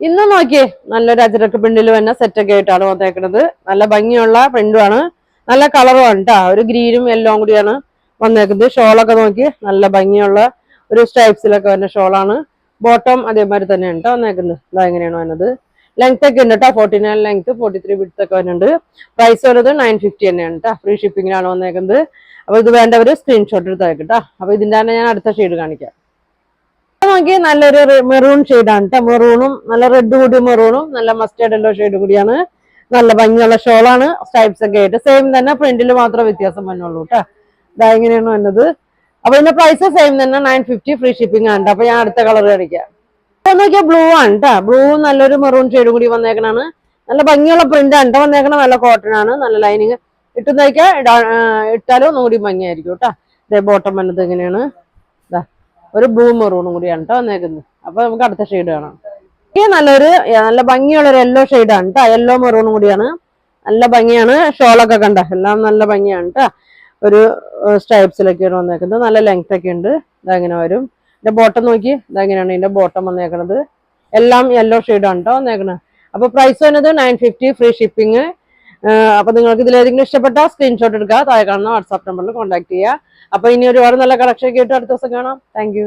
ഇന്ന് നോക്കിയേ നല്ലൊരു അജരക്ക് പ്രിന്റിൽ തന്നെ സെറ്റൊക്കെ ആയിട്ടാണ് വന്നേക്കുന്നത്. നല്ല ഭംഗിയുള്ള പ്രിന്റുമാണ്, നല്ല കളറുമാണ് കേട്ടോ. ഒരു ഗ്രീനും യെല്ലോയും കൂടിയാണ് വന്നേക്കുന്നത്. ഷോളൊക്കെ നോക്കി നല്ല ഭംഗിയുള്ള ഒരു സ്ട്രൈപ്സിലൊക്കെ വരുന്ന ഷോളാണ്. ബോട്ടം അതേമാതിരി തന്നെയാണ് കേട്ടോ വന്നേക്കുന്നത്. ഇതാ എങ്ങനെയാണ് വന്നത്. ലെങ്ത് ഒക്കെ ഉണ്ട് കേട്ടോ, 49 ലെങ്ത് 43 വിഡ്ത്ത് ഒക്കെ വരുന്നുണ്ട്. പ്രൈസ് വരുന്നത് 950 തന്നെയാണ് കേട്ടോ. ഫ്രീ ഷിപ്പിങ്ങിലാണ് വന്നേക്കുന്നത്. അപ്പൊ ഇത് വേണ്ടവർ സ്ക്രീൻഷോട്ട് എടുത്ത് കേട്ടോ. അപ്പൊ ഇതിന്റെ തന്നെ ഞാൻ അടുത്ത ഷെയ്ഡ് കാണിക്കാം. നോക്കി നല്ലൊരു മെറൂൺ ഷെയ്ഡാണ് കേട്ടോ. മെറൂണും നല്ല റെഡ് കൂടിയ മെറൂണും നല്ല മസ്റ്റേർഡ് യെല്ലോ ഷെയ്ഡ് കൂടിയാണ്. നല്ല ഭംഗിയുള്ള ഷോളാണ്, സ്ട്രൈപ്സ് ഒക്കെ ആയിട്ട്. സെയിം തന്നെ, പ്രിന്റിൽ മാത്രം വ്യത്യാസം വന്നുള്ളൂ കേട്ടോ. ഇതാ ഇങ്ങനെയാണ് വന്നത്. അപ്പൊ ഇതിന്റെ പ്രൈസ് സെയിം തന്നെ 950 ഫ്രീ ഷിപ്പിംഗ് ആണ്. അപ്പൊ ഞാൻ അടുത്ത കളർ കാണിക്കാം. നോക്കിയാൽ ബ്ലൂ ആണ് കേട്ടോ. ബ്ലൂ നല്ലൊരു മെറൂൺ ഷെയ്ഡ് കൂടി വന്നേക്കണാണ്. നല്ല ഭംഗിയുള്ള പ്രിന്റ് ആണ് കേട്ടോ വന്നേക്കണ. നല്ല കോട്ടൺ ആണ്, നല്ല ലൈനിങ് ഇട്ടുന്നേക്കാ ഇട്ടാലും ഒന്നുകൂടി ഭംഗിയായിരിക്കും കേട്ടോ. ഇതേ ബോട്ടം വന്നത് എങ്ങനെയാണ്, ഇതാ ഒരു ബ്ലൂ മെറൂണും കൂടിയാണ് കേട്ടോ വന്നേക്കുന്നത്. അപ്പൊ നമുക്ക് അടുത്ത ഷെയ്ഡ് കാണാം. ഈ നല്ല ഭംഗിയുള്ള ഒരു യെല്ലോ ഷെയ്ഡാണ് കേട്ടോ. യെല്ലോ മെറൂണും കൂടിയാണ്, നല്ല ഭംഗിയാണ്. ഷോളൊക്കെ കണ്ട എല്ലാം നല്ല ഭംഗിയാണ് കേട്ടോ. ഒരു സ്ട്രൈപ്സിലൊക്കെയാണ് വന്നേക്കുന്നത്. നല്ല ലെങ്ത് ഒക്കെ ഉണ്ട്. ഇതങ്ങനെ വരും. ഇതിന്റെ ബോട്ടം നോക്കി, ഇതെങ്ങനെയാണ് ഇതിന്റെ ബോട്ടം വന്നേക്കണത്. എല്ലാം യെല്ലോ ഷെയ്ഡാണ് കേട്ടോ വന്നേക്കണത്. അപ്പൊ പ്രൈസ് വരുന്നത് 950 ഫ്രീ ഷിപ്പിംഗ്. അപ്പൊ നിങ്ങൾക്ക് ഇതിലേതെങ്കിലും ഇഷ്ടപ്പെട്ട സ്ക്രീൻഷോട്ട് എടുക്കുക, താഴെ കാണുന്ന വാട്സാപ്പ് നമ്പറിൽ കോൺടാക്ട് ചെയ്യുക. അപ്പൊ ഇനി ഒരുപാട് നല്ല കളക്ഷൻ ഒക്കെ ആയിട്ട് അടുത്ത ദിവസം കാണാം. താങ്ക്